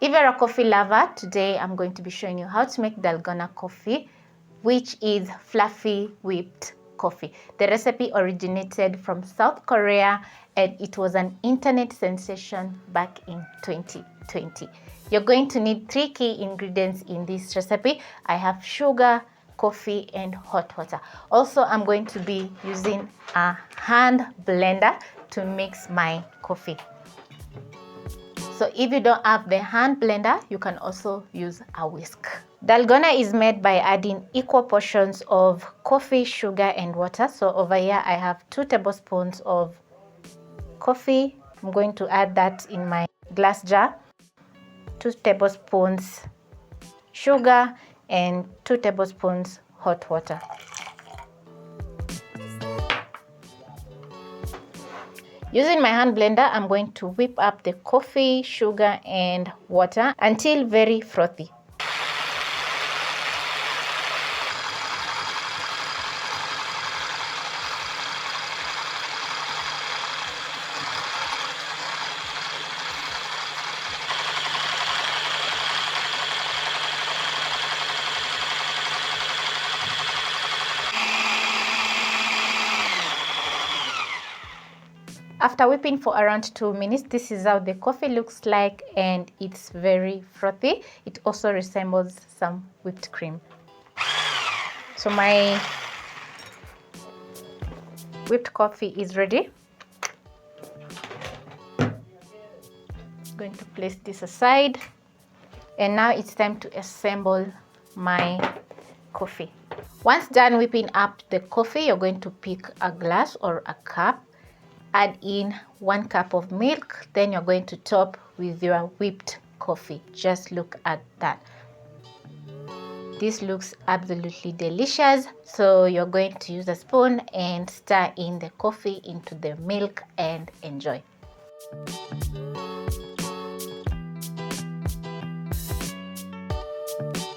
If you're a coffee lover, today I'm going to be showing you how to make Dalgona coffee, which is fluffy whipped coffee. The recipe originated from South Korea and it was an internet sensation back in 2020. You're going to need 3 key ingredients in this recipe. I have sugar, coffee, and hot water. Also, I'm going to be using a hand blender to mix my coffee. So if you don't have the hand blender, you can also use a whisk. Dalgona is made by adding equal portions of coffee, sugar, and water. So over here I have 2 tablespoons of coffee. I'm going to add that in my glass jar. 2 tablespoons sugar and 2 tablespoons hot water. Using my hand blender, I'm going to whip up the coffee, sugar, and water until very frothy. After whipping for around 2 minutes, this is how the coffee looks like, and it's very frothy. It also resembles some whipped cream. So my whipped coffee is ready. I'm going to place this aside, and now it's time to assemble my coffee. Once done whipping up the coffee, you're going to pick a glass or a cup. Add in 1 cup of milk, then you're going to top with your whipped coffee. Just look at that. This looks absolutely delicious. So you're going to use a spoon and stir in the coffee into the milk and enjoy.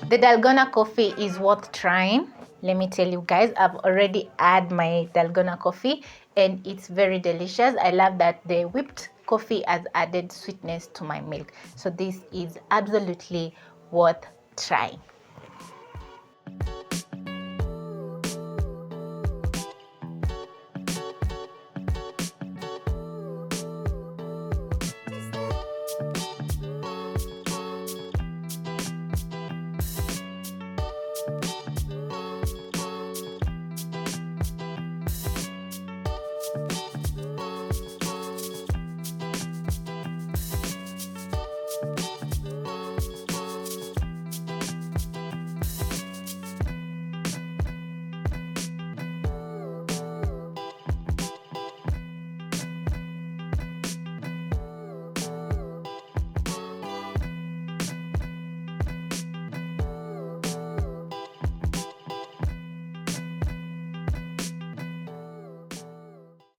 The Dalgona coffee is worth trying. Let me tell you guys, I've already added my Dalgona coffee and it's very delicious. I love that the whipped coffee has added sweetness to my milk. So this is absolutely worth trying.